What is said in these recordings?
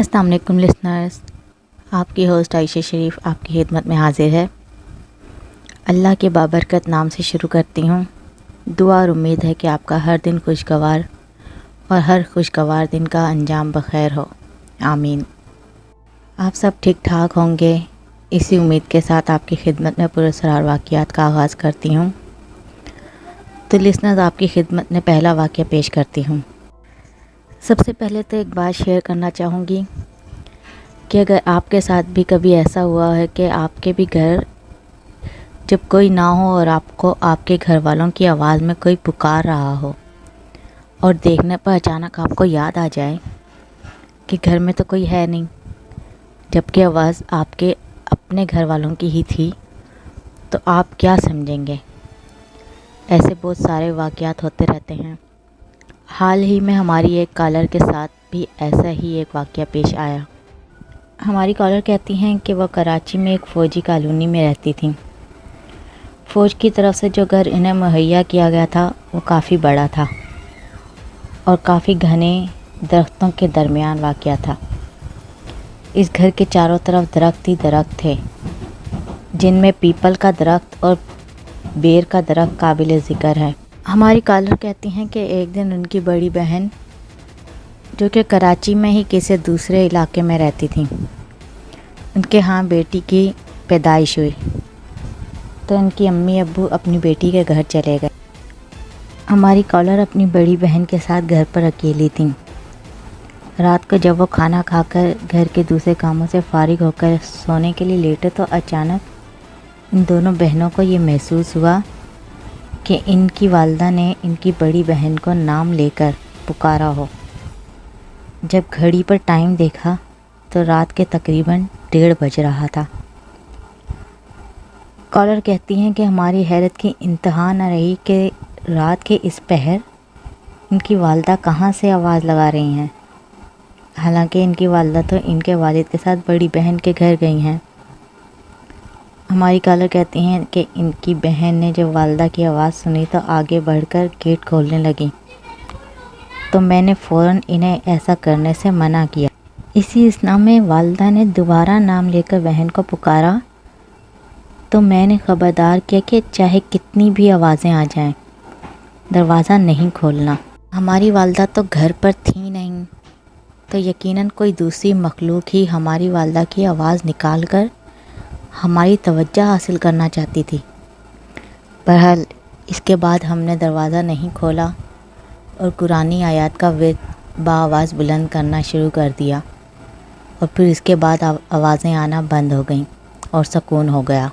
السلام علیکم لسنرز، آپ کی ہوسٹ عائشہ شریف آپ کی خدمت میں حاضر ہے۔ اللہ کے بابرکت نام سے شروع کرتی ہوں۔ دعا اور امید ہے کہ آپ کا ہر دن خوشگوار اور ہر خوشگوار دن کا انجام بخیر ہو، آمین۔ آپ سب ٹھیک ٹھاک ہوں گے، اسی امید کے ساتھ آپ کی خدمت میں پراسرار واقعات کا آغاز کرتی ہوں۔ تو لسنرز، آپ کی خدمت میں پہلا واقعہ پیش کرتی ہوں۔ سب سے پہلے تو ایک بات شیئر کرنا چاہوں گی کہ اگر آپ کے ساتھ بھی کبھی ایسا ہوا ہے کہ آپ کے بھی گھر جب کوئی نہ ہو اور آپ کو آپ کے گھر والوں کی آواز میں کوئی پکار رہا ہو اور دیکھنے پر اچانک آپ کو یاد آ جائے کہ گھر میں تو کوئی ہے نہیں، جبکہ آواز آپ کے اپنے گھر والوں کی ہی تھی، تو آپ کیا سمجھیں گے؟ ایسے بہت سارے واقعات ہوتے رہتے ہیں۔ حال ہی میں ہماری ایک کالر کے ساتھ بھی ایسا ہی ایک واقعہ پیش آیا۔ ہماری کالر کہتی ہیں کہ وہ کراچی میں ایک فوجی کالونی میں رہتی تھیں۔ فوج کی طرف سے جو گھر انہیں مہیا کیا گیا تھا وہ کافی بڑا تھا اور کافی گھنے درختوں کے درمیان واقع تھا۔ اس گھر کے چاروں طرف درخت ہی درخت تھے، جن میں پیپل کا درخت اور بیر کا درخت قابل ذکر ہے۔ ہماری کالر کہتی ہیں کہ ایک دن ان کی بڑی بہن، جو کہ کراچی میں ہی کسی دوسرے علاقے میں رہتی تھیں، ان کے ہاں بیٹی کی پیدائش ہوئی، تو ان کی امی ابو اپنی بیٹی کے گھر چلے گئے۔ ہماری کالر اپنی بڑی بہن کے ساتھ گھر پر اکیلی تھیں۔ رات کو جب وہ کھانا کھا کر گھر کے دوسرے کاموں سے فارغ ہو کر سونے کے لیے لیٹے تو اچانک ان دونوں بہنوں کو یہ محسوس ہوا کہ ان کی والدہ نے ان کی بڑی بہن کو نام لے کر پکارا ہو۔ جب گھڑی پر ٹائم دیکھا تو رات کے تقریباً 1:30 بج رہا تھا۔ کالر کہتی ہیں کہ ہماری حیرت کی انتہا نہ رہی کہ رات کے اس پہر ان کی والدہ کہاں سے آواز لگا رہی ہیں، حالانکہ ان کی والدہ تو ان کے والد کے ساتھ بڑی بہن کے گھر گئی ہیں۔ ہماری کالر کہتی ہیں کہ ان کی بہن نے جب والدہ کی آواز سنی تو آگے بڑھ کر گیٹ کھولنے لگی، تو میں نے فوراً انہیں ایسا کرنے سے منع کیا۔ اسی اثنا میں والدہ نے دوبارہ نام لے کر بہن کو پکارا، تو میں نے خبردار کیا کہ چاہے کتنی بھی آوازیں آ جائیں، دروازہ نہیں کھولنا۔ ہماری والدہ تو گھر پر تھی نہیں، تو یقیناً کوئی دوسری مخلوق ہی ہماری والدہ کی آواز نکال کر ہماری توجہ حاصل کرنا چاہتی تھی۔ بہرحال اس کے بعد ہم نے دروازہ نہیں کھولا اور قرآنی آیات کا ورد بآواز بلند کرنا شروع کر دیا، اور پھر اس کے بعد آوازیں آنا بند ہو گئیں اور سکون ہو گیا۔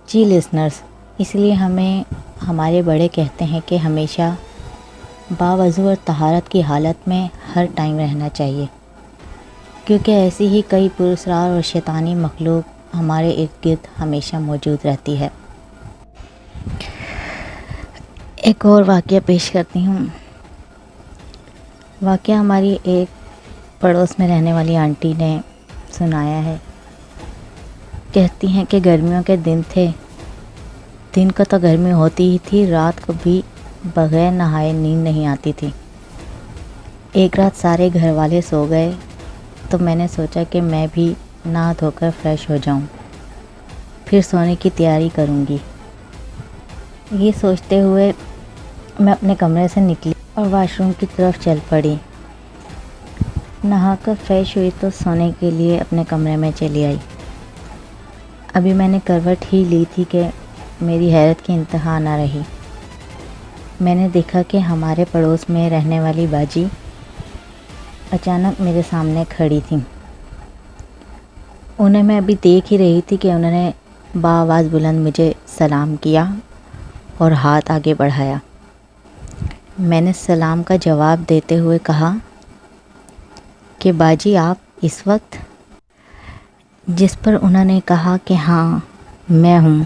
جی لسنرز، اس لیے ہمیں ہمارے بڑے کہتے ہیں کہ ہمیشہ باوضو اور طہارت کی حالت میں ہر ٹائم رہنا چاہیے، کیونکہ ایسی ہی کئی پراسرار اور شیطانی مخلوق ہمارے ارد گرد ہمیشہ موجود رہتی ہے۔ ایک اور واقعہ پیش کرتی ہوں۔ واقعہ ہماری ایک پڑوس میں رہنے والی آنٹی نے سنایا ہے۔ کہتی ہیں کہ گرمیوں کے دن تھے، دن کو تو گرمی ہوتی ہی تھی، رات کو بھی بغیر نہائے نیند نہیں آتی تھی۔ ایک رات سارے گھر والے سو گئے تو میں نے سوچا کہ میں بھی نہا دھو کر فریش ہو جاؤں، پھر سونے کی تیاری کروں گی۔ یہ سوچتے ہوئے میں اپنے کمرے سے نکلی اور واش روم کی طرف چل پڑی۔ نہا کر فریش ہوئی تو سونے کے لیے اپنے کمرے میں چلی آئی۔ ابھی میں نے کروٹ ہی لی تھی کہ میری حیرت کی انتہا نہ رہی۔ میں نے دیکھا کہ ہمارے پڑوس میں رہنے والی باجی اچانک میرے سامنے کھڑی تھیں۔ انہیں میں ابھی دیکھ ہی رہی تھی کہ انہوں نے بآواز بلند مجھے سلام کیا اور ہاتھ آگے بڑھایا۔ میں نے سلام کا جواب دیتے ہوئے کہا کہ باجی آپ اس وقت؟ جس پر انہوں نے کہا کہ ہاں میں ہوں،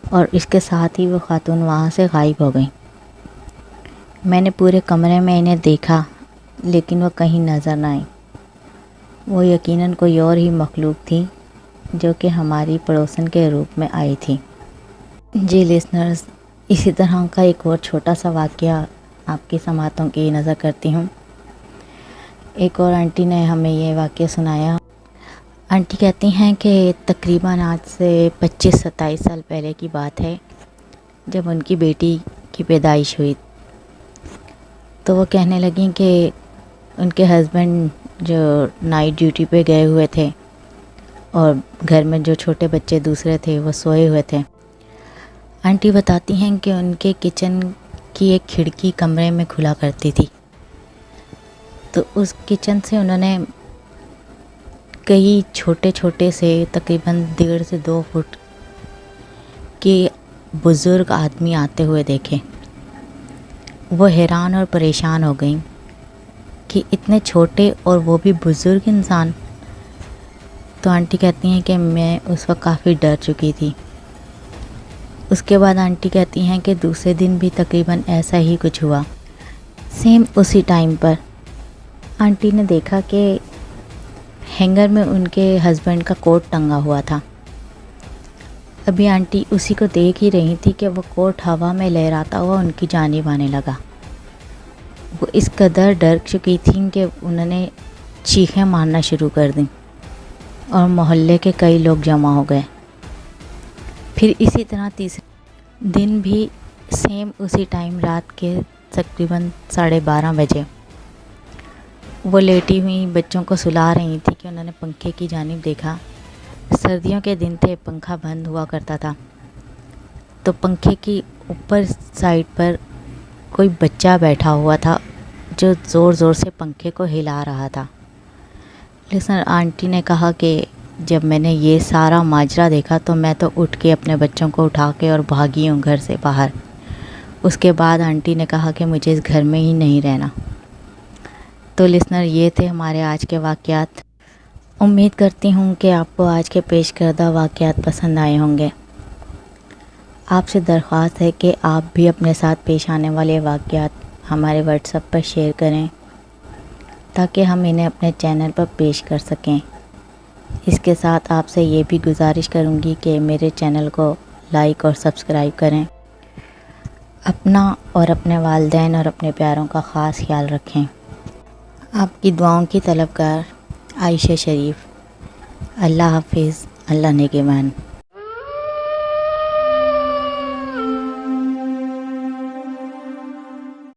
اور اس کے ساتھ ہی وہ خاتون وہاں سے غائب ہو گئیں۔ میں نے پورے کمرے میں انہیں دیکھا لیکن وہ کہیں نظر نہ آئیں۔ وہ یقیناً کوئی اور ہی مخلوق تھی جو کہ ہماری پڑوسن کے روپ میں آئی تھی۔ جی لسنرز، اسی طرح کا ایک اور چھوٹا سا واقعہ آپ کی سماعتوں کی نظر کرتی ہوں۔ ایک اور آنٹی نے ہمیں یہ واقعہ سنایا۔ آنٹی کہتی ہیں کہ تقریباً آج سے 25-27 سال پہلے کی بات ہے، جب ان کی بیٹی کی پیدائش ہوئی تو وہ کہنے لگیں کہ ان کے ہسبینڈ جو نائٹ ڈیوٹی پہ گئے ہوئے تھے اور گھر میں جو چھوٹے بچے دوسرے تھے وہ سوئے ہوئے تھے۔ آنٹی بتاتی ہیں کہ ان کے کچن کی ایک کھڑکی کمرے میں کھلا کرتی تھی، تو اس کچن سے انہوں نے کئی چھوٹے چھوٹے سے تقریباً 1.5 سے 2 فٹ کے بزرگ آدمی آتے ہوئے دیکھے۔ وہ حیران اور پریشان ہو گئیں کہ اتنے چھوٹے اور وہ بھی بزرگ انسان۔ تو آنٹی کہتی ہیں کہ میں اس وقت کافی ڈر چکی تھی۔ اس کے بعد آنٹی کہتی ہیں کہ دوسرے دن بھی تقریباً ایسا ہی کچھ ہوا، سیم اسی ٹائم پر آنٹی نے دیکھا کہ ہینگر میں ان کے ہسبینڈ کا کوٹ ٹنگا ہوا تھا۔ ابھی آنٹی اسی کو دیکھ ہی رہی تھی کہ وہ کوٹ ہوا میں لہراتا ہوا ان کی جانب آنے لگا۔ وہ اس قدر ڈر چکی تھیں کہ انہوں نے چیخیں مارنا شروع کر دیں اور محلے کے کئی لوگ جمع ہو گئے۔ پھر اسی طرح تیسرے دن بھی سیم اسی ٹائم رات کے تقریباً 12:30 بجے وہ لیٹی ہوئی بچوں کو سلا رہی تھی کہ انہوں نے پنکھے کی جانب دیکھا۔ سردیوں کے دن تھے، پنکھا بند ہوا کرتا تھا، تو پنکھے کی اوپر سائڈ پر کوئی بچہ بیٹھا ہوا تھا جو زور زور سے پنکھے کو ہلا رہا تھا۔ لیکن آنٹی نے کہا کہ جب میں نے یہ سارا ماجرا دیکھا تو میں تو اٹھ کے اپنے بچوں کو اٹھا کے اور بھاگی ہوں گھر سے باہر۔ اس کے بعد آنٹی نے کہا کہ مجھے اس گھر میں ہی نہیں رہنا۔ تو لسنر، یہ تھے ہمارے آج کے واقعات۔ امید کرتی ہوں کہ آپ کو آج کے پیش کردہ واقعات پسند آئے ہوں گے۔ آپ سے درخواست ہے کہ آپ بھی اپنے ساتھ پیش آنے والے واقعات ہمارے واٹس ایپ پر شیئر کریں تاکہ ہم انہیں اپنے چینل پر پیش کر سکیں۔ اس کے ساتھ آپ سے یہ بھی گزارش کروں گی کہ میرے چینل کو لائک اور سبسکرائب کریں۔ اپنا اور اپنے والدین اور اپنے پیاروں کا خاص خیال رکھیں۔ آپ کی دعاؤں کی طلبگار عائشہ شریف۔ اللہ حافظ، اللہ نگہبان۔